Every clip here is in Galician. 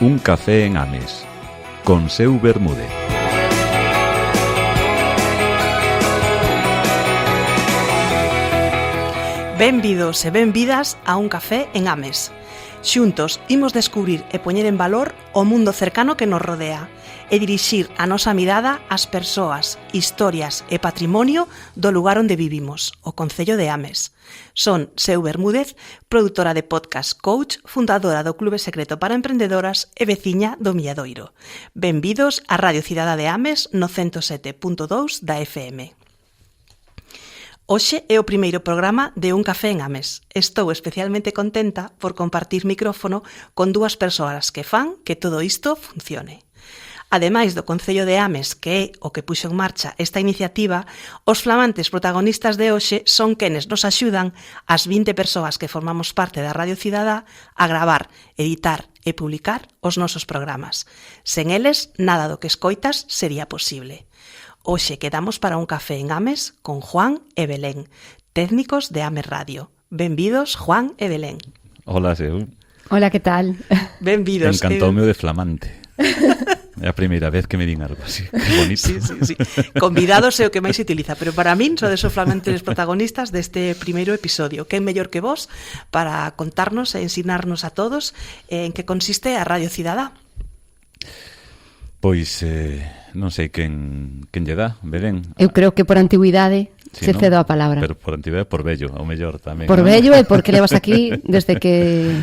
Un café en Ames, con Seu Bermúdez. Benvidos e benvidas a Un café en Ames. Xuntos imos descubrir e poñer en valor o mundo cercano que nos rodea e dirixir a nosa mirada ás persoas, historias e patrimonio do lugar onde vivimos, o concello de Ames. Son Seu Bermúdez, produtora de podcast Coach, fundadora do Clube Secreto para Emprendedoras e veciña do Milladoiro. Benvidos á Radio Cidade de Ames no 107.2 da FM. Hoxe é o primeiro programa de Un café en Ames. Estou especialmente contenta por compartir micrófono con dúas persoas que fan que todo isto funcione. Ademais do Concello de Ames, que é o que puxo en marcha esta iniciativa, os flamantes protagonistas de hoxe son quenes nos axudan as 20 persoas que formamos parte da Radio Cidadá a gravar, editar e publicar os nosos programas. Sen eles, nada do que escoitas sería posible. Hoxe quedamos para un café en Ames con Juan e Belén, técnicos de Ames Radio. Benvidos, Juan e Belén. Hola, Seu. Hola, que tal? Benvidos. Encantoume o de flamante. É a primeira vez que me din algo así. Que bonito. Sí. Convidados é o que máis se utiliza, pero para min sodes os flamantes protagonistas deste primeiro episodio. Quen mellor que vos para contarnos e ensinarnos a todos en que consiste a Radio Cidadá? Pois, non sei quen lle dá, Belén. Eu creo que por antigüidade Sí, se ¿no? cedo a palabra. Pero por antigüedade, por vello, ao mellor tamén. Por ¿no? vello e porque levas aquí desde que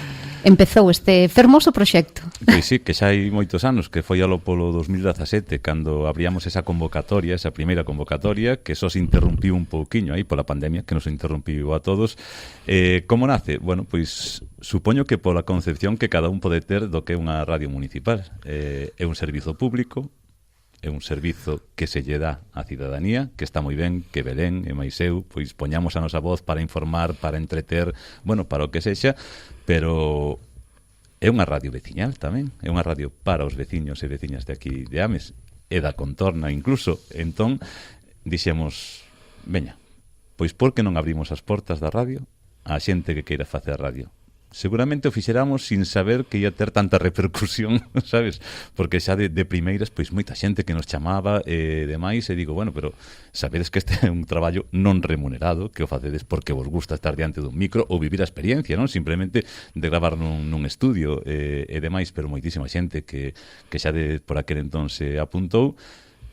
empezou este fermoso proxecto. Pois sí, que xa hai moitos anos, que foi alo polo 2017, cando abríamos esa convocatoria, esa primeira convocatoria, que só se interrumpiu un pouquiño aí pola pandemia, que nos interrumpiu a todos. Como nace? Bueno, pois supoño que pola concepción que cada un pode ter do que é unha radio municipal. É un servizo público, é un servizo que se lle dá á cidadanía, que está moi ben, que Belén e máis eu, pois poñamos a nosa voz para informar, para entreter, bueno, para o que sexa, pero é unha radio veciñal tamén, é unha radio para os veciños e veciñas de aquí de Ames, e da contorna incluso. Entón, dixemos, veña, pois por que non abrimos as portas da radio á xente que queira facer radio? Seguramente o fixeramos sin saber que ia ter tanta repercusión, sabes? Porque xa de primeiras, pois moita xente que nos chamaba e demais, e digo, bueno, pero sabedes que este é un traballo non remunerado, que o facedes porque vos gusta estar diante dun micro ou vivir a experiencia, non? Simplemente de gravar nun estudio e demais, pero moitísima xente que xa por aquel entón se apuntou,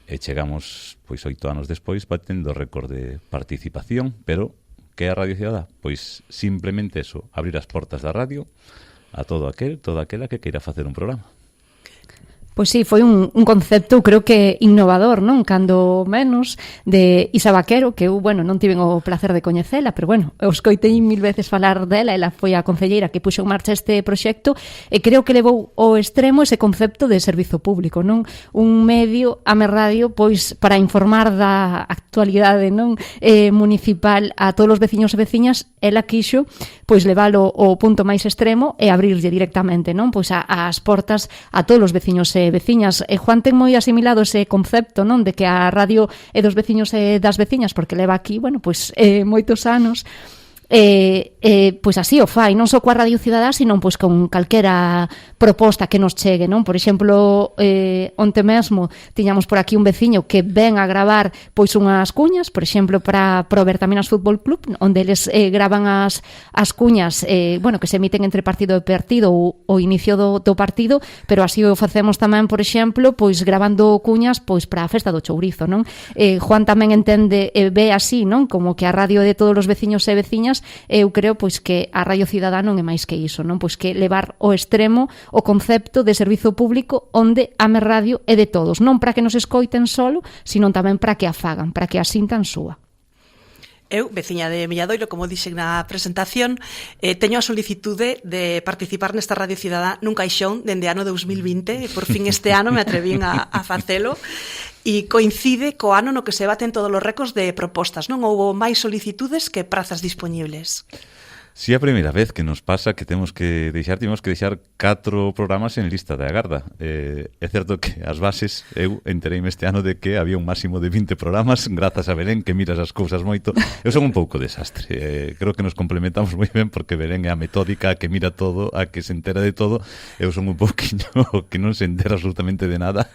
e chegamos, pois 8 anos despois, batendo récord de participación, pero que é a Radio Cidadá? Pois simplemente eso, abrir as portas da radio a toda aquela que queira facer un programa. Pois sí, foi un concepto, creo que innovador, non? Cando menos, de Isa Vaquero, que eu, bueno, non tiven o placer de coñecela, pero bueno, eu escoitei 1000 veces falar dela, ela foi a concelleira que puxo en marcha este proxecto, e creo que levou ao extremo ese concepto de servizo público, non? Un medio, Ames Radio, pois, para informar da actualidade, non? Municipal a todos os veciños e veciñas, ela quixo, pois, levalo ao punto máis extremo e abrirlle directamente, non? Pois, as portas a todos os veciños e veciñas. Juan ten moi asimilado ese concepto, non? De que a radio é dos veciños e das veciñas, porque leva aquí, bueno, pois moitos anos. Pois así o fai, non só coa Radio Cidadá, sino pois con calquera proposta que nos chegue, non? Por exemplo, onte mesmo tiñamos por aquí un veciño que ven a gravar pois unhas cuñas, por exemplo, para o Bertaminas Fútbol Club, onde eles gravan as cuñas, bueno, que se emiten entre partido e partido ou o inicio do partido, pero así o facemos tamén, por exemplo, pois gravando cuñas pois para a festa do chourizo, non? Juan tamén entende e ve así, non? Como que a radio é de todos os veciños e veciñas. Eu creo pois que a Radio Cidadá non é máis que iso, non? Pois que levar ao extremo o concepto de servizo público onde Ames Radio é de todos, non para que nos escoiten solo, sino tamén para que a fagan, para que a sintan súa. Eu, veciña de Milladoiro, como dixen na presentación, teño a solicitude de participar nesta Radio Cidadá nun caixón dende ano 2020, e por fin este ano me atrevín a facelo, e coincide co ano no que se baten todos os récords de propostas, non? Houbo máis solicitudes que prazas dispoñibles. Si é a primeira vez que nos pasa que tivemos que deixar 4 programas en lista de agarda. É certo que as bases, eu entereime este ano de que había un máximo de 20 programas, grazas a Belén, que miras as cousas moito. Eu son un pouco desastre. Creo que nos complementamos moi ben porque Belén é a metódica, a que mira todo, a que se entera de todo. Eu son un pouquiño que non se entera absolutamente de nada.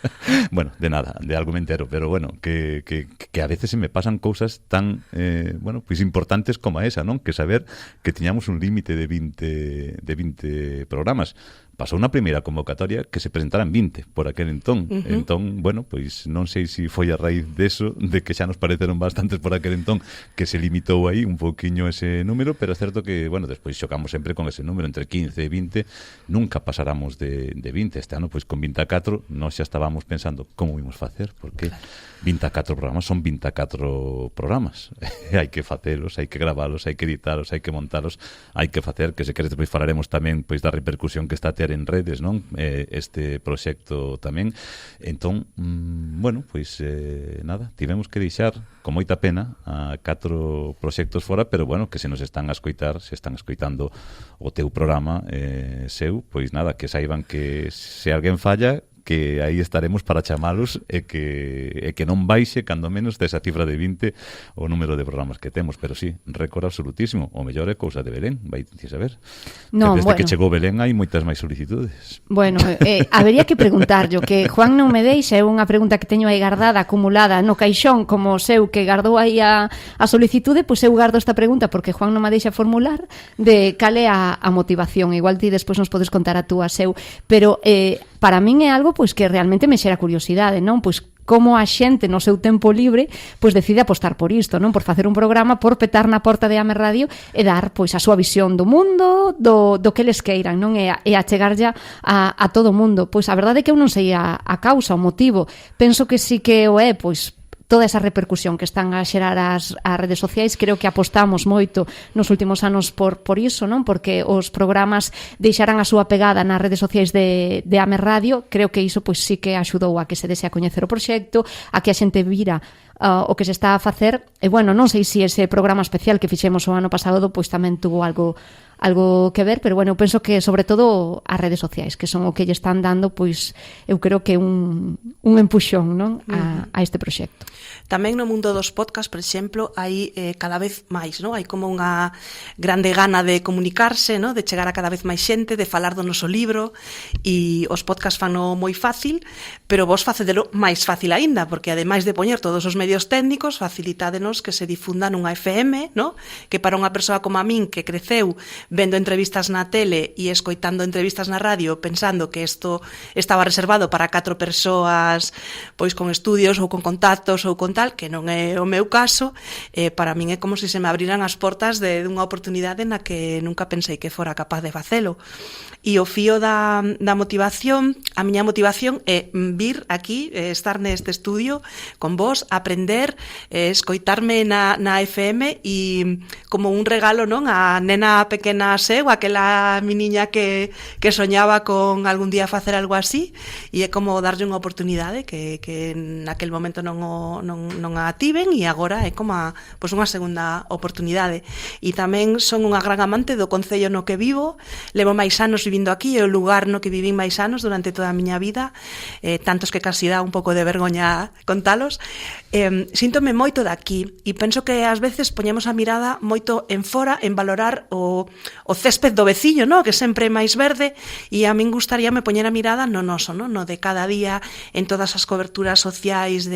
Bueno, de nada, de algo me entero, pero bueno, que a veces se me pasan cousas tan, pois importantes como esa, non? Que saber que tiñamos un límite de 20 programas. Pasou unha primeira convocatoria que se presentaran 20 por aquel entón. Entón, bueno, pois non sei se foi a raíz deso, de que xa nos pareceron bastantes por aquel entón, que se limitou aí un pouquiño ese número, pero é certo que, bueno, despois xocamos sempre con ese número, entre 15 e 20, nunca pasáramos de 20. Este ano, pois con 24, nós xa estábamos pensando como ímos facer, porque 24 programas son 24 programas. Hai que facelos, hai que gravalos, hai que editalos, hai que montalos, hai que facer, que se queres depois falaremos tamén pois da repercusión que está a ter en redes, non? Este proxecto tamén. Entón, bueno, pois nada, tivemos que deixar con moita pena a 4 proxectos fora, pero bueno, que se nos están a escoitar, se están escoitando o teu programa seu, pois nada, que saiban que se alguén falla, que aí estaremos para chamalos e que non baixe, cando menos, desa cifra de 20 o número de programas que temos. Pero sí, récord absolutísimo. O mellor é cousa de Belén, vai saber. No, desde que chegou Belén hai moitas máis solicitudes. Bueno, habería que preguntarlo, que Juan non me deixa, é unha pregunta que teño aí guardada, acumulada no caixón, como o seu que gardou aí a solicitude, pois eu gardo esta pregunta porque Juan non me deixa formular, de cal é a motivación. Igual ti despois nos podes contar a túa, seu, pero para min é algo pois que realmente me xera curiosidade, non? Pois como a xente no seu tempo libre pois decide apostar por isto, non? Por facer un programa, por petar na porta de Ame Radio e dar pois a súa visión do mundo, do que eles queiran, non? E achegarlla a todo o mundo. Pois a verdade é que eu non sei a causa, o motivo. Penso que sí que o é, pois toda esa repercusión que están a xerar as redes sociais. Creo que apostamos moito nos últimos anos por iso, non? Porque os programas deixaran a súa pegada nas redes sociais de Ame Radio. Creo que iso pois sí que axudou a que se dese a coñecer o proxecto, a que a xente vira o que se está a facer. E bueno, non sei se ese programa especial que fixemos o ano pasado pois tamén tuvo algo que ver, pero bueno, eu penso que sobre todo as redes sociais, que son o que lle están dando, pois eu creo que un empuxón, non? A este proxecto. Tamén no mundo dos podcasts, por exemplo, hai cada vez máis, non? Hai como unha grande gana de comunicarse, non? De chegar a cada vez máis xente, de falar do noso libro, e os podcasts fano moi fácil, pero vos facedelo máis fácil aínda, porque ademais de poñer todos os medios técnicos, facilitádenos que se difunda nunha FM, non? Que para unha persoa como a min, que creceu vendo entrevistas na tele e escoitando entrevistas na radio, pensando que isto estaba reservado para 4 persoas pois con estudios ou con contactos ou con tal, que non é o meu caso, para min é como se me abriran as portas de unha oportunidade na que nunca pensei que fora capaz de facelo. E o fío da motivación, a miña motivación é vir aquí, estar neste estudio con vos, aprender, escoitarme na FM e como un regalo, non? A nena pequena seu, aquela miniña que soñaba con algún día facer algo así, e é como darlle unha oportunidade que naquel momento non a tiven, e agora é como pois unha segunda oportunidade. E tamén son unha gran amante do concello no que vivo, levo máis anos vivindo aquí, é o lugar no que vivín máis anos durante toda a miña vida, tantos que casi dá un pouco de vergoña contalos. Síntome moito daqui e penso que ás veces poñemos a mirada moito en fora, en valorar o césped do veciño, no? Que sempre é máis verde, e a min gustaríame poñer a mirada no noso, no de cada día, en todas as coberturas sociais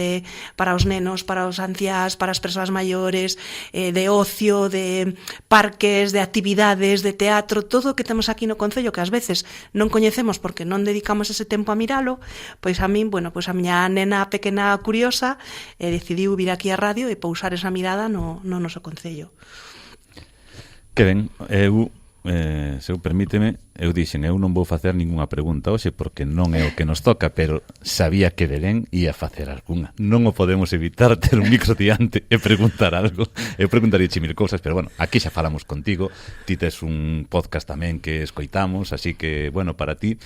para os nenos, para os anciás, para as persoas maiores, de ocio, de parques, de actividades, de teatro, todo o que temos aquí no concello que ás veces non coñecemos porque non dedicamos ese tempo a miralo. Pois a min, bueno, pois a miña nena pequena curiosa decidiu vir aquí á radio e pousar esa mirada no noso concello. Que ben, eu, se eu permíteme, eu dixen, eu non vou facer ningunha pregunta hoxe porque non é o que nos toca, pero sabía que Belén ia facer algunha. Non o podemos evitar ter un micro diante e preguntar algo. Eu preguntaría mil cousas, pero bueno, aquí xa falamos contigo, ti tes un podcast tamén que escoitamos, así que, bueno, para ti,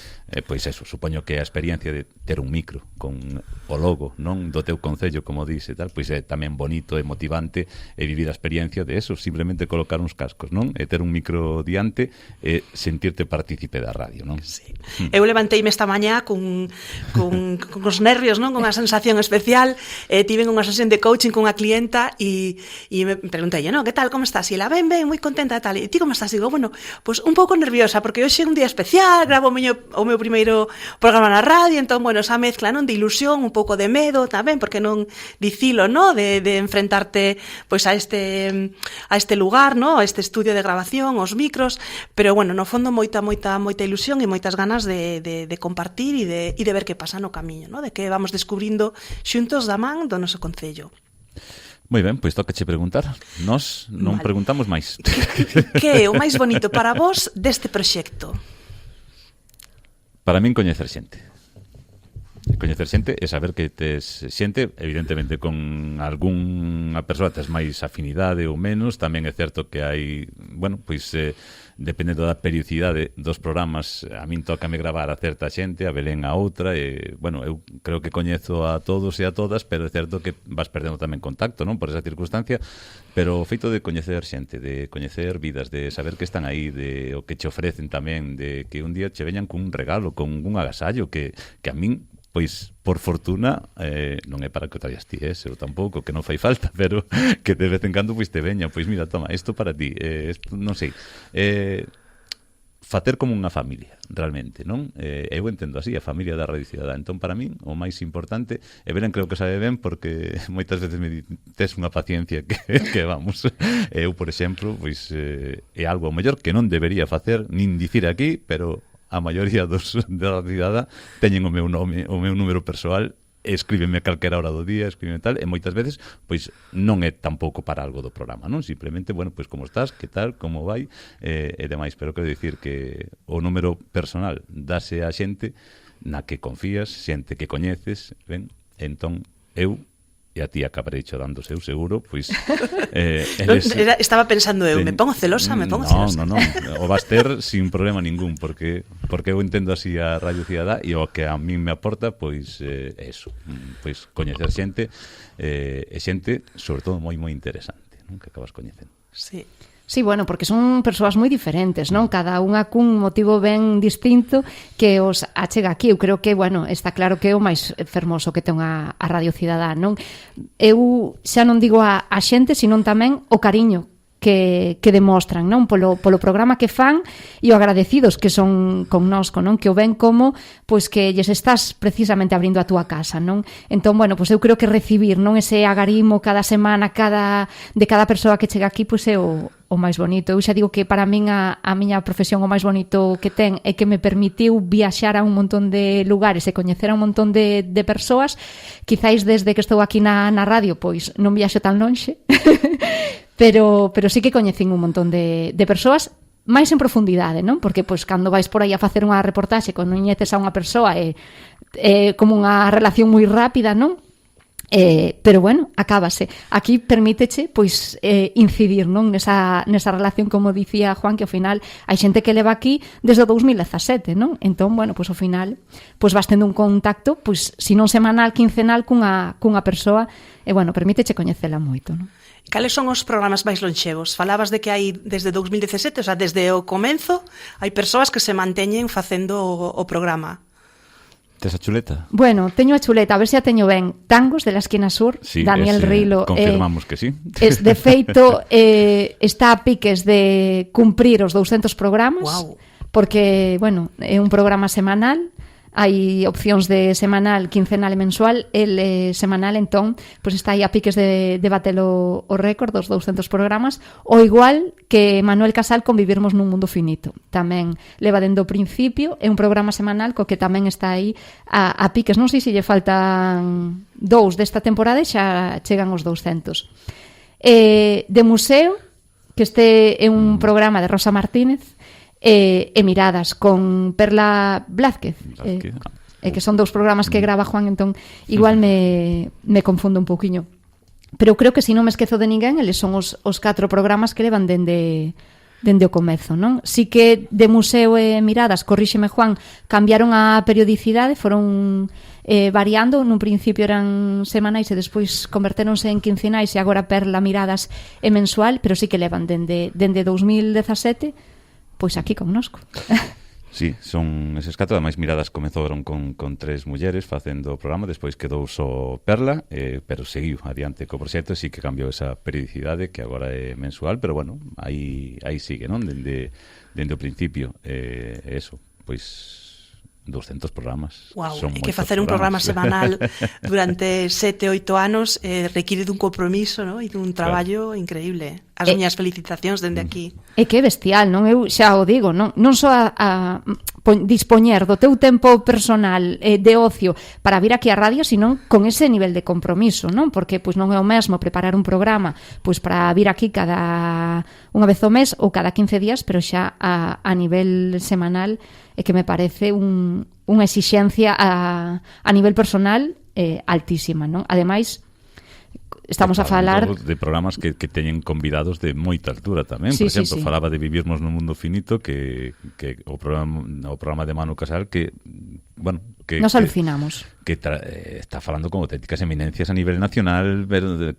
pois eso, supoño que a experiencia de ter un micro con o logo, non, do teu concello, como dice, tal, pois é tamén bonito e motivante e vivir a experiencia de eso, simplemente colocar uns cascos, non? E ter un micro diante e sentirte partícipe da radio, non? Sí. Eu levanteime esta mañá con os nervios, non? Con unha sensación especial, tiven unha sesión de coaching con unha clienta e me preguntei, non, que tal, como estás? E ela, ben, moi contenta, tal. E ti como estás? Digo, bueno, pues un pouco nerviosa, porque hoxe é un día especial, gravo o meu primeiro programa na radio, entón, bueno, esa mezcla, non? De ilusión, un pouco de medo tamén, porque non dicilo, non? De enfrentarte, pois, a este lugar, non? A este estudio de grabación, os micros, pero, bueno, no fondo moita ilusión e moitas ganas de compartir e de ver que pasa no camiño, no? De que vamos descubrindo xuntos da man do noso concello. Moi ben, pois tócache preguntar. Nós non preguntamos máis. Que é o máis bonito para vos deste proxecto? Para min coñecer xente. Coñecer xente e saber que tes xente, evidentemente con algunha persoa tes máis afinidade ou menos, tamén é certo que hai, bueno, pois dependendo da periodicidade dos programas, a min tócame gravar a certa xente, a Belén a outra, e, bueno, eu creo que coñezo a todos e a todas, pero é certo que vas perdendo tamén contacto, non, por esa circunstancia, pero o feito de coñecer xente, de coñecer vidas, de saber que están aí, de o que che ofrecen tamén, de que un día che veñan cun regalo, con un agasallo, que a min, pois, por fortuna, non é para que o traías ti, eu tampouco, que non fai falta, pero que de vez en cando pois te veña, pois mira, toma, isto para ti, non sei, facer como unha familia, realmente, non? Eu entendo así, a familia da Radio Cidadá. Entón, para min, o máis importante, e Belén creo que sabe ben, porque moitas veces me tes unha paciencia que vamos, eu, por exemplo, pois é algo mellor que non debería facer, nin dicir aquí, pero a maioría da cidadá teñen o meu nome, o meu número persoal, escríbeme a calquera hora do día, escríbeme tal, e moitas veces, pois, non é tampouco para algo do programa, non? Simplemente, bueno, pois, como estás, que tal, como vai, e demais. Pero quero dicir que o número personal dase a xente na que confías, xente que coñeces, ben, entón, eu e a ti acabarei chorando seu seguro, pois estaba pensando eu, me pongo celosa. Non, o vas ter sin problema ningún, porque eu entendo así a Radio Cidadá e o que a min me aporta, pois eso, pois coñecer xente e xente, sobre todo, moi interesante, non? Que acabas coñecendo. Sí. Sí, bueno, porque son persoas moi diferentes, non? Cada unha cun motivo ben distinto que os achega aquí. Eu creo que, bueno, está claro que é o máis fermoso que ten a Radio Cidadá, non? Eu xa non digo a xente, senón tamén o cariño que demostran, non? Polo programa que fan e o agradecidos que son connosco, non? Que o ven como, pois, que lles estás precisamente abrindo a túa casa, non? Entón, bueno, pois eu creo que recibir, non, ese agarimo cada semana, de cada persoa que chega aquí, pois é o máis bonito. Eu xa digo que para min a miña profesión o máis bonito que ten é que me permitiu viaxar a un montón de lugares e coñecer a un montón de persoas. Quizáis desde que estou aquí na radio, pois non viaxo tan lonxe, pero sí que coñecín un montón de persoas máis en profundidade, non? Porque, pois, cando vais por aí a facer unha reportaxe, coñeces a unha persoa, é como unha relación moi rápida, non? Pero bueno, acábase. Aquí permíteche, pois, incidir, non, nesa relación, como dicía Juan, que ao final hai xente que leva aquí desde o 2017, non? Entón, bueno, pois ao final, pois vas tendo un contacto, pois, se non semanal, quincenal cunha persoa, e bueno, permíteche coñecela moito, non? Cales son os programas máis lonxevos? Falabas de que hai desde 2017, o sea, desde o comenzo, hai persoas que se manteñen facendo o programa. Tes a chuleta? Bueno, teño a chuleta, a ver se a teño ben. Tangos de la Esquina Sur, sí, Daniel Rilo. Confirmamos que sí. De feito, está a piques de cumprir os 200 programas. Wow. Porque, bueno, é un programa semanal. Hai opcións de semanal, quincenal e mensual. El semanal, entón, pois está aí a piques de bater o récord dos 200 programas. O igual que Manuel Casal con Vivirmos nun mundo finito. Tamén leva dende o principio, é un programa semanal co que tamén está aí a piques. Non sei se lle faltan 2 desta temporada e xa chegan os 200. De museo, que este é un programa de Rosa Martínez, e Miradas con Perla Blázquez. Que son 2 programas que grava Juan, entón igual me confundo un pouquiño. Pero creo que se non me esquezo de ninguén, eles son os 4 programas que levan dende o comezo, non? Si que de Museo e Miradas, corríxeme Juan, cambiaron a periodicidade, foron variando, nun principio eran semanais e despois convertéronse en quincenais e agora Perla Miradas é mensual, pero sí que levan dende 2017 pois aquí connosco. Sí, son eses 4, ademais Miradas comezoron con 3 mulleres facendo o programa, despois quedou só Perla, pero seguiu adiante co proxecto, e sí que cambiou esa periodicidade que agora é mensual, pero bueno, aí sigue, non? Dende o principio, eso, pois 200 programas. Wow, é que facer un programa semanal durante 7, 8 anos require dun compromiso, ¿no? E dun traballo increíble. As miñas felicitacións dende aquí. É que é bestial, non? Eu xa o digo, non só a dispoñer do teu tempo personal de ocio para vir aquí á radio, sino con ese nivel de compromiso, non? Porque pois non é o mesmo preparar un programa pois para vir aquí cada unha vez ao mes ou cada 15 días, pero xa a nivel semanal é que me parece unha exixencia a nivel personal altísima, non? Ademais, estamos a falar de programas que teñen convidados de moita altura tamén. Por exemplo, falaba de Vivirnos no Mundo Finito, que o programa de Manu Casal, que bueno, que nos alucinamos, que está falando con auténticas eminencias a nivel nacional,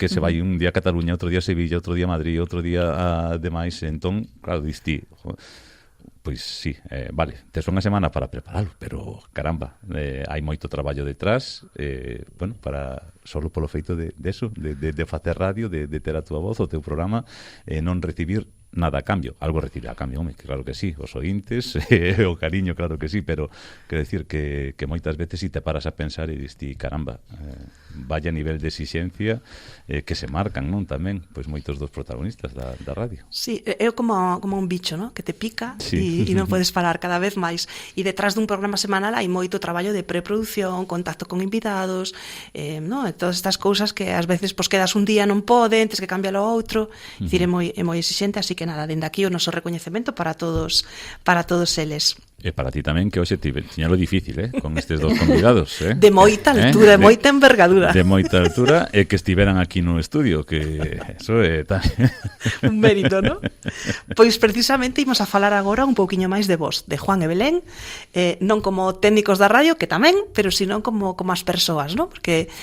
que se vai un día a Cataluña, outro día a Sevilla, outro día a Madrid, outro día a demais. Entón, claro, distí, pois sí, vale, tes unha semana para preparalo, pero caramba, hai moito traballo detrás, bueno, para solo polo feito de eso, de facer radio, de ter a túa voz, o teu programa, non recibir nada a cambio. Algo recibir a cambio, home, claro que sí, os ointes, o cariño, claro que sí, pero quero decir que moitas veces si te paras a pensar e diste, caramba, vaya nivel de exixencia que se marcan, non, tamén, pois moitos dos protagonistas da radio. Sí, é como un bicho, ¿no? Que te pica e non podes parar cada vez máis. E detrás dun programa semanal hai moito traballo de preproducción, contacto con invitados, ¿no? Todas estas cousas que ás veces pues, quedas un día non poden, tens que cambiar o outro, dicir, é moi exixente, así que nada, dende aquí o noso recoñecemento para todos eles. E para ti tamén, que hoxe tiñalo difícil, con estes dos convidados, De moita altura, de moita envergadura. De moita altura, e que estiveran aquí no estudio, que eso é tamén un mérito, ¿no? Pois precisamente imos a falar agora un pouquiño máis de vos, de Juan e Belén, non como técnicos da radio, que tamén, pero sino como as persoas, ¿no? Porque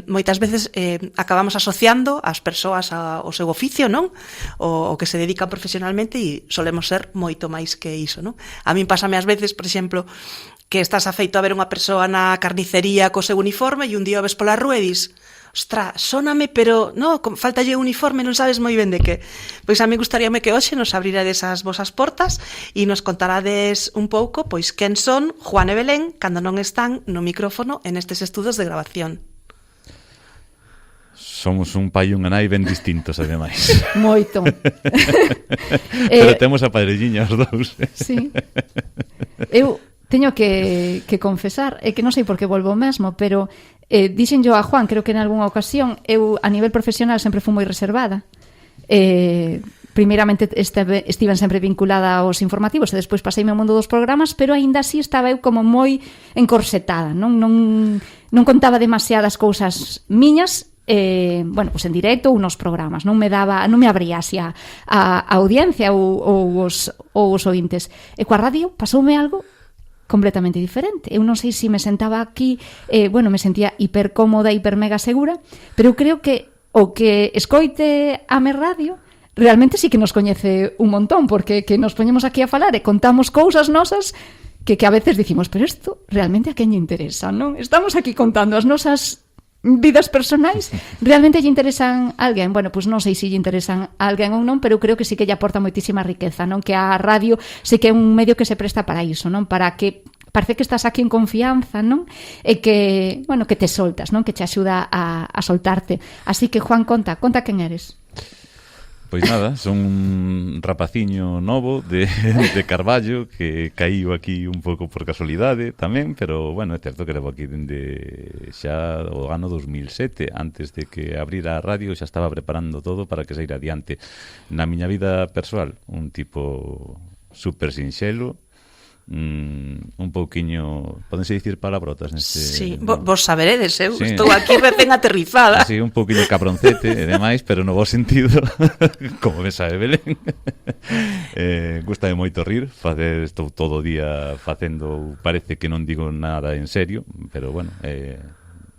moitas veces acabamos asociando as persoas ao seu oficio, non? O que se dedican profesionalmente, e solemos ser moito máis que iso, non? A min pásame ás veces, por exemplo, que estás afeito a ver unha persoa na carnicería co seu uniforme e un día o ves pola rúa e dis, ostra, sóname, pero no, faltalle uniforme, non sabes moi ben de que. Pois a mí gustaríame que hoxe nos abrirades as vosas portas e nos contarades un pouco pois quen son Juan e Belén cando non están no micrófono en estes estudos de grabación. Somos un pai e unha nai ben distintos, ademais. Moito. Pero temos a padrelliña os dous. Sí. Eu teño que confesar, que non sei por que volvo o mesmo, pero dixen yo a Juan, creo que en algunha ocasión, eu a nivel profesional sempre fui moi reservada. Primeiramente estiven sempre vinculada aos informativos e despois paseime ao mundo dos programas, pero aínda así estaba eu como moi encorsetada, non contaba demasiadas cousas miñas, bueno, pues en directo ou nos programas, non me abría así a audiencia ou os ointes. E coa radio pasoume algo completamente diferente. Eu non sei se me sentaba aquí, bueno, me sentía hiper cómoda, hiper mega segura, pero eu creo que o que escoite a me radio realmente sí que nos coñece un montón, porque que nos poñemos aquí a falar e contamos cousas nosas que a veces dicimos, pero isto realmente a quen lle interesa, non? Estamos aquí contando as nosas vidas personais, realmente lle interesan a alguén? Bueno, pois non sei se lle interesan a alguén ou non, pero creo que sí que lle aporta moitísima riqueza, non? Que a radio sí que é un medio que se presta para iso, non? Para que parece que estás aquí en confianza, non? E que, bueno, que te soltas, non? Que te axuda a soltarte. Así que, Juan, conta quen eres. Pois nada, son un rapaciño novo de Carballo que caíu aquí un pouco por casualidade tamén, pero bueno, é certo que levo aquí dende xa o ano 2007, antes de que abrira a radio xa estaba preparando todo para que saíra adiante. Na miña vida persoal, un tipo super sinxelo, un pouquiño, podense dicir palabrotas neste... Sí, vos saberedes, eu sí. Estou aquí recén aterrizada. Sí, un pouquiño cabroncete e demais, pero no bo sentido, como me sabe Belén. Gústame moito rir, estou todo o día facendo, parece que non digo nada en serio, pero bueno,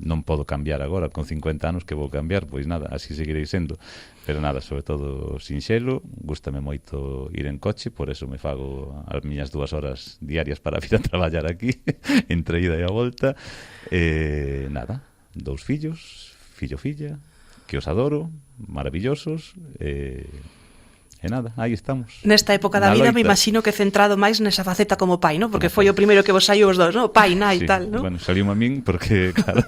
non podo cambiar agora, con 50 anos que vou cambiar, pois nada, así seguirei sendo. Pero nada, sobre todo sinxelo, gústame moito ir en coche, por eso me fago as miñas 2 horas diarias para vir a traballar aquí, entre ida e a volta. Nada, 2 fillos, fillo-filla, que os adoro, maravillosos, e nada, aí estamos. Nesta época da vida me imagino que centrado máis nesa faceta como pai, ¿no? Porque foi o primeiro que vos saiu os dos, ¿no? Pai, nai e sí, tal, ¿no? Bueno, saliu a min porque, claro,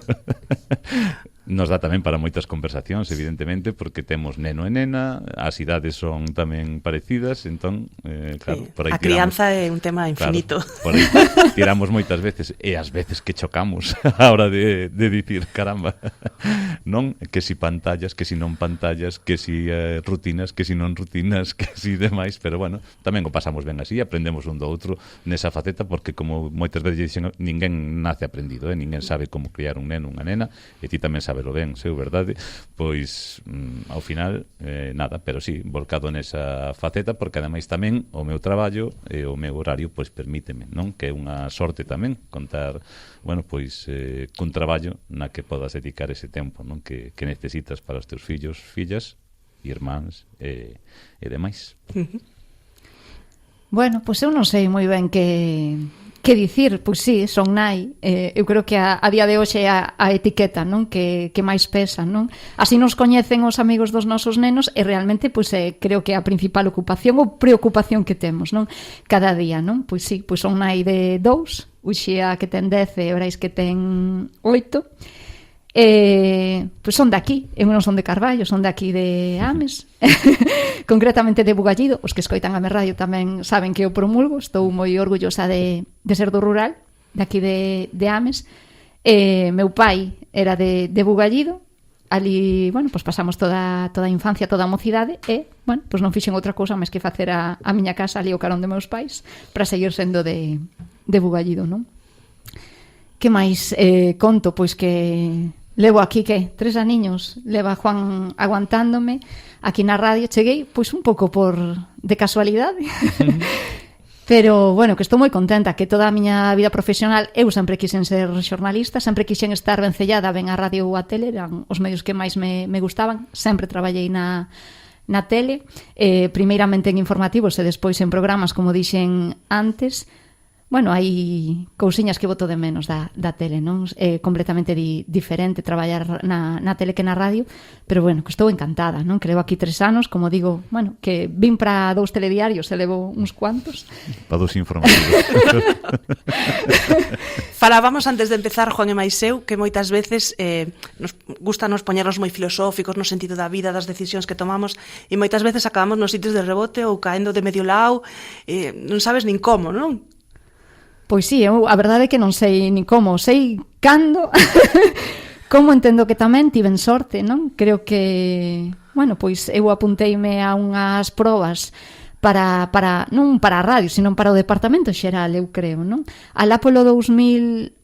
nos dá tamén para moitas conversacións, evidentemente, porque temos neno e nena, as idades son tamén parecidas, entón, claro, Sí, por aí a crianza é un tema infinito. Claro, por aí tiramos moitas veces, e as veces que chocamos a hora de dicir, caramba, non, que si pantallas, que si non pantallas, que si rutinas, que si non rutinas, que si demais, pero bueno, tamén o pasamos ben así, aprendemos un do outro nesa faceta, porque como moitas veces dicen, ninguén nace aprendido, ninguén sabe como criar un neno, unha nena, e ti tamén sabelo ben, seu verdade, pois ao final, nada, pero sí, volcado nesa faceta, porque ademais tamén o meu traballo e o meu horario, pois permíteme, non? Que é unha sorte tamén contar, bueno, pois cun traballo na que podas dedicar ese tempo, non? Que necesitas para os teus fillos, fillas, irmáns e demais. Bueno, pois eu non sei moi ben que dicir, pois sí, son nai, eu creo que a día de hoxe é a etiqueta, non? Que máis pesa, non? Así nos coñecen os amigos dos nosos nenos e realmente, pois creo que é a principal ocupación ou preocupación que temos, non? Cada día, non? Pois sí, pois son nai de 2, Uxía que ten 10 e Brais que ten 8, pois son de aquí, eu non son de Carballo, son de aquí de Ames, concretamente de Bugallido. Os que escoitan a Ames Radio tamén saben que eu promulgo, estou moi orgullosa de ser do rural, de aquí de Ames. Meu pai era de Bugallido, ali, bueno, pois pasamos toda a infancia, toda a mocidade, e, bueno, pois non fixen outra cousa máis que facer a miña casa ali ao carón de meus pais para seguir sendo de Bugallido, non? Que máis conto? Pois que levo aquí, que 3 aniños leva Juan aguantándome aquí na radio. Cheguei, pois un pouco de casualidade, pero, bueno, que estou moi contenta, que toda a miña vida profesional eu sempre quixen ser xornalista, sempre quixen estar vencellada ben a radio ou a tele, eran os medios que máis me gustaban, sempre traballei na tele, primeiramente en informativos e despois en programas, como dixen antes. Bueno, hai cousiñas que boto de menos da tele, non? É completamente diferente traballar na tele que na radio, pero bueno, que estou encantada, non? Que levo aquí 3 anos, como digo, bueno, que vin para 2 telediarios e levo uns cuantos. Para 2 informativos. Falábamos antes de empezar, Juan e Maiseu, que moitas veces gustanos poñernos moi filosóficos no sentido da vida, das decisións que tomamos, e moitas veces acabamos nos sitios de rebote ou caendo de medio lao, non sabes nin como, non? Pois sí, eu a verdade é que non sei ni como, sei cando, como entendo que tamén tiven sorte, non? Creo que, bueno, pois eu apunteime a unhas probas para non para a radio, sino para o departamento xeral, eu creo, non? Alá polo 2011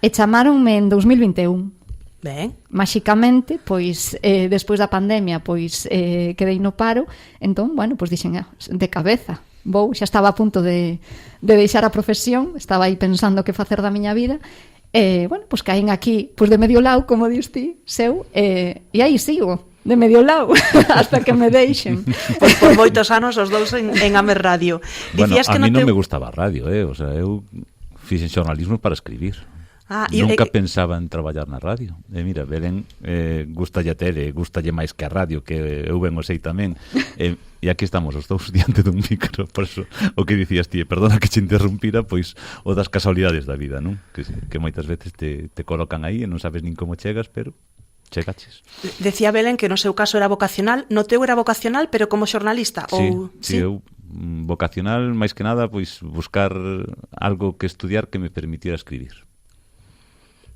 e chamaronme en 2021. Ben. Máxicamente, pois, despois da pandemia, pois, quedei no paro, entón, bueno, pois dixen, de cabeza, xa estaba a punto de deixar a profesión, estaba aí pensando que facer da miña vida, e, bueno, pois caín aquí, pois de medio lado, como dis ti, seu, e aí sigo, de medio lado, hasta que me deixen. Pois por moitos anos os dous en Ames Radio. Bueno, Dicías a que mí non me gustaba a radio, o sea, eu fixen xornalismo para escribir. Nunca pensaba en traballar na radio. E mira, Belén gustalle a tele, gustalle máis que a radio, que eu ben o sei tamén. E aquí estamos os dous diante dun micro. Por eso, o que dicías ti, perdona que te interrumpira, pois o das casualidades da vida, non? Que moitas veces te colocan aí e non sabes nin como chegas, pero chegaches. Decía Belén que no seu caso era vocacional, no teu era vocacional, pero como xornalista? Sí, eu vocacional, máis que nada, pois buscar algo que estudiar que me permitiera escribir.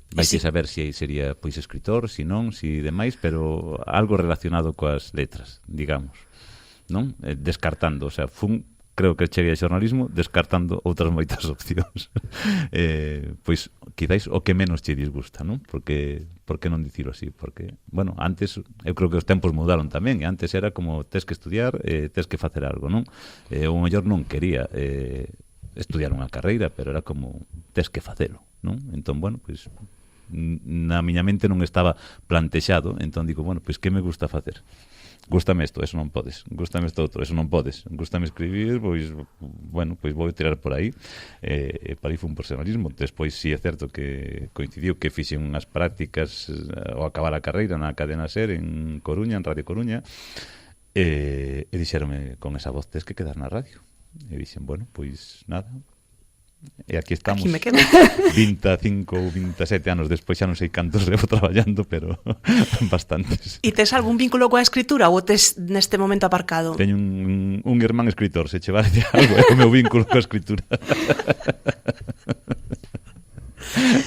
Vai que saber se sería pois escritor, se non, se demais, pero algo relacionado coas letras, digamos, non? Descartando, o sea, fun creo que cheguei a xornalismo descartando outras moitas opcións. Pois, quizáis, o que menos che disgusta, non? Porque non dicilo así? Porque, bueno, antes, eu creo que os tempos mudaron tamén, e antes era como, tes que estudiar, tes que facer algo, non? O mellor non quería estudiar unha carreira, pero era como, tes que facelo, non? Entón, bueno, pois, na miña mente non estaba plantexado, entón digo, bueno, pois, que me gusta facer? Gústame isto, eso non podes. Gústame isto outro, eso non podes. Gústame escribir, pois, bueno, pois vou tirar por aí. Para aí foi un profesionalismo. Despois, si é certo que coincidiu que fixen unhas prácticas ao acabar a carreira na cadena SER en Coruña, en Radio Coruña, e dixeronme con esa voz, tes que quedar na radio. E dixen, bueno, pois nada. E aquí estamos, aquí me quedo. 25 ou 27 anos despois, xa non sei cantos levo traballando, pero bastantes. E tes algún vínculo coa escritura ou tes neste momento aparcado? Teño un irmán escritor, se che vale de algo, é o meu vínculo coa escritura.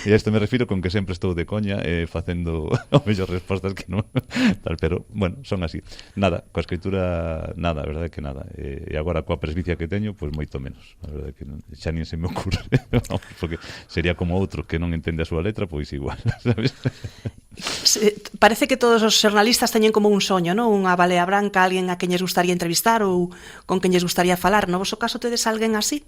E a isto me refiro con que sempre estou de coña facendo o mellor respostas que non tal, pero, bueno, son así. Nada, coa escritura, nada, a verdade é que nada. E agora coa presbicia que teño, pois moito menos. A verdade é que xa nin se me ocurre. Porque sería como outro que non entende a súa letra, pois igual, sabes? Parece que todos os xornalistas teñen como un soño, non? Unha balea branca, alguén a quen lles gustaría entrevistar ou con quen lles gustaría falar. No voso caso tedes alguén así?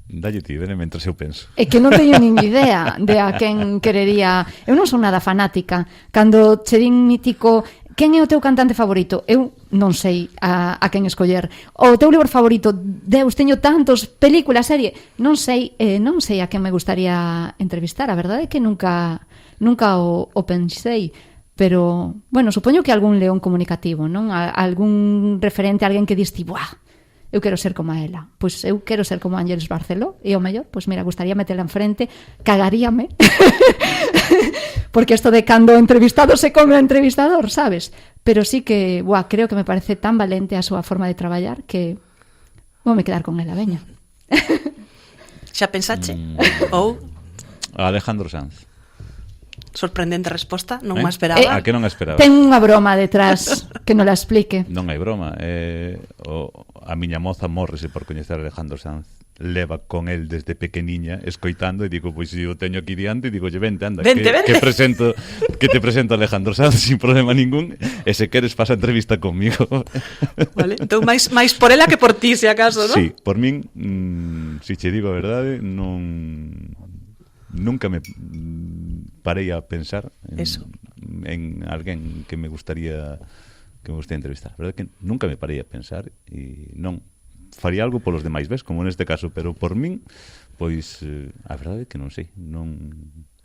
Dalle ti, vene mentre eu penso. É que non teño nin idea de a quen querería. Eu non son nada fanática. Cando che din mítico, quen é o teu cantante favorito? Eu non sei a quen escoller. O teu libro favorito? Deus, teño tantos, película, serie. Non sei a quen me gustaría entrevistar. A verdade é que nunca o pensei. Pero, bueno, supoño que algún león comunicativo, non? Algún referente, alguén que diste, buah, eu quero ser como a ela. Pois eu quero ser como Ángeles Barceló, e ao mellor, pois mira, gustaría metela en frente, cagaríame. Porque isto de cando o entrevistado se come o entrevistador, sabes? Pero sí que, creo que me parece tan valente a súa forma de traballar que vou me quedar con ela, veña. Xa pensache? Ou Alejandro Sanz. Sorprendente resposta, non me esperaba. A que non a esperaba? Ten unha broma detrás que non la explique. Non hai broma. A miña moza mórrese por coñecer a Alejandro Sanz. Leva con el desde pequeniña escoitando e digo, pois se o teño aquí diante, digo, vente, anda, vente. que te presento a Alejandro Sanz sin problema ningún, e se queres pasa entrevista conmigo. Vale, entón máis por ela que por ti, se acaso, non? Sí, por min, se che digo a verdade, nunca me parei a pensar en alguén que me gustaría entrevistar. A verdade é que nunca me parei a pensar e non faría algo polos demais, ves, como neste caso, pero por min, pois, a verdade é que non sei, non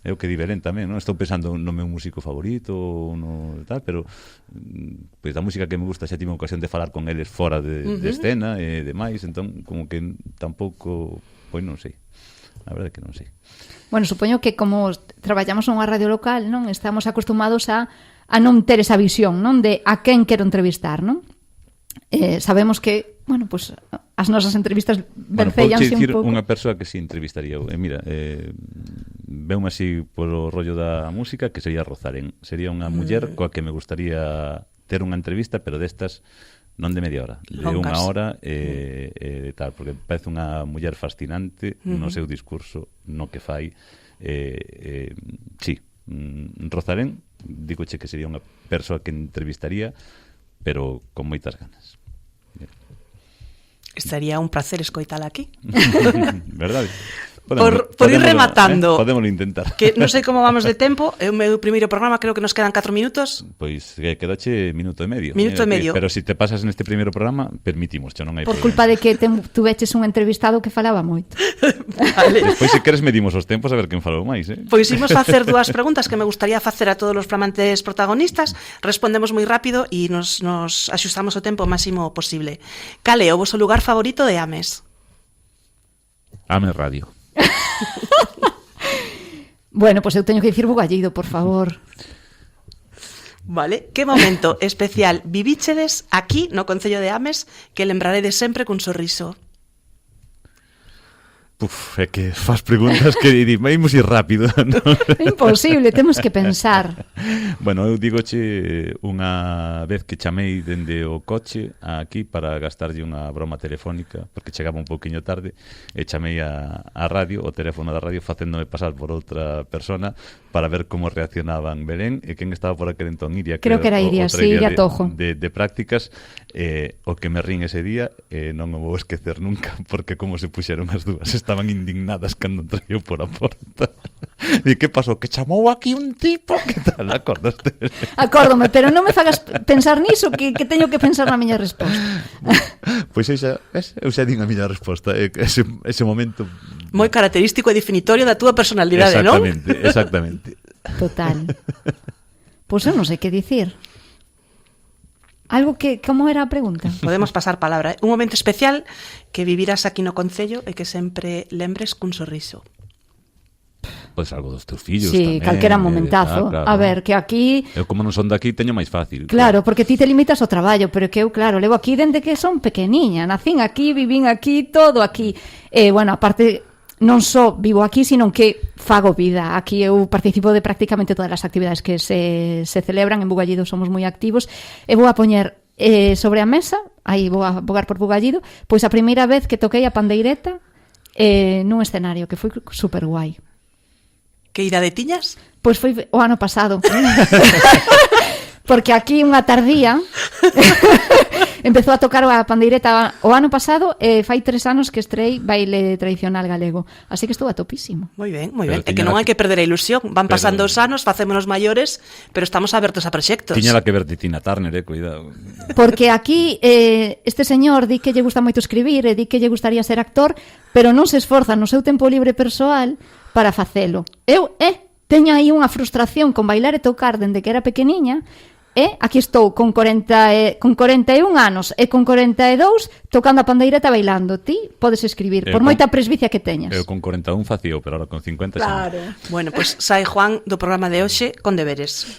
é o que di Belén tamén, non? Estou pensando no meu músico favorito ou no tal, pero pois da música que me gusta xa tive ocasión de falar con eles fora de escena e demais, entón como que tampouco, pois non sei. A verdade é que non sei. Bueno, supoño que como traballamos nunha radio local, non, estamos acostumados a non ter esa visión, non, de a quen quero entrevistar, non? Sabemos que, bueno, pues as nosas entrevistas vencellanse un pouco. Unha persoa que si entrevistaría eu. Mira, veume así polo rollo da música, que sería Rozarén. Sería unha muller coa que me gustaría ter unha entrevista, pero destas non de media hora, de unha hora tal, porque parece unha muller fascinante no seu discurso, no que fai. Sí, Rozarén, digoche que sería unha persoa que entrevistaría, pero con moitas ganas. Estaría un placer escoitala aquí. Verdade? Por ir rematando, podémoslo intentar. Que non sei como vamos de tempo. É o meu primeiro programa, creo que nos quedan 4 minutos. Pois quedache minuto e medio. Pero se te pasas neste primeiro programa, permitimos, non hai por problema. Culpa de que tuveches un entrevistado que falaba moito. Vale. Despois, se queres, medimos os tempos a ver quen falou máis, Pois imos facer dúas preguntas que me gustaría facer a todos os flamantes protagonistas. Respondemos moi rápido e nos axustamos o tempo o máximo posible. Cal é o voso lugar favorito de Ames? Ames Radio. Bueno, pois eu teño que dicir Bugallido, por favor. Vale, que momento especial vivíchedes aquí no Concello de Ames que lembraredes sempre cun sorriso? É que faz preguntas que imos ir rápido, non? Imposible, temos que pensar. Bueno, eu digoche unha vez que chamei dende o coche aquí para gastarlle unha broma telefónica, porque chegaba un pouquiño tarde, e chamei a radio, o teléfono da radio, facéndome pasar por outra persona para ver como reaccionaban Belén e quen estaba por aquel entón. Iria, creo que era Iria, sí, Iria Tojo. De prácticas, o que me rin ese día, non o vou esquecer nunca, porque como se puxeron as dúas, estaban indignadas cando entrei por a porta. E que pasou? Que chamou aquí un tipo? Que tal? Acordaste? Acórdome, pero non me fagas pensar niso, que teño que pensar na miña resposta. Pois eu xa din a miña resposta. Ese momento... Moi característico e definitorio da túa personalidade, non? Exactamente. Total. Pois eu non sei que dicir. Algo que... Como era a pregunta? Podemos pasar palabra. Un momento especial que vivirás aquí no Concello e que sempre lembres cun sorriso. Pois algo dos teus fillos sí, tamén. Calquera momentazo. Claro. A ver, que aquí... Eu como non son daqui teño máis fácil. Claro, porque ti te limitas ao traballo, pero que eu, claro, levo aquí dende que son pequeniña. Nacín aquí, vivín aquí, todo aquí. Bueno, aparte... Non só vivo aquí, sino que fago vida. Aquí eu participo de prácticamente todas as actividades que se celebran. En Bugallido somos moi activos. E vou a poñer sobre a mesa, aí vou a bogar por Bugallido, pois a primeira vez que toquei a pandeireta nun escenario, que foi super guai. Que idade tiñas? Pois foi o ano pasado. Porque aquí unha tardía empezou a tocar a pandeireta o ano pasado e fai 3 anos que estrei baile tradicional galego. Así que estou a topísimo. Moi ben, moi ben. É que non hai que perder a ilusión. Van pasando os anos, facémonos maiores, pero estamos abertos a proxectos. Tiña la que ver Tina Turner, cuidado. Porque aquí este señor di que lle gusta moito escribir e di que lle gustaría ser actor, pero non se esforza no seu tempo libre persoal para facelo. Eu teño aí unha frustración con bailar e tocar dende que era pequeniña. E aquí estou con 41 anos e con 42 tocando a pandeireta bailando. Ti podes escribir, por moita presbicia que teñas. Eu con 41 facía, pero ahora con 50 claro. Bueno, pois sai Juan do programa de hoxe con deberes.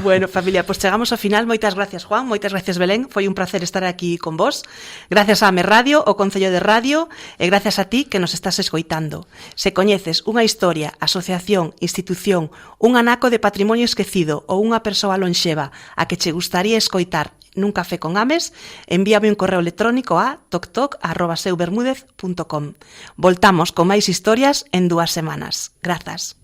Bueno, familia, pois chegamos ao final. Moitas gracias, Juan, moitas gracias, Belén. Foi un placer estar aquí con vos. Gracias a AME Radio, o Concello de Radio, e gracias a ti que nos estás escoitando. Se coñeces unha historia, asociación, institución, un anaco de patrimonio esquecido ou unha persoa lonxeva a que che gustaría escoitar nun café con Ames, envíame un correo electrónico a toctoc@seubermudez.com. Voltamos con máis historias en 2 semanas. Grazas.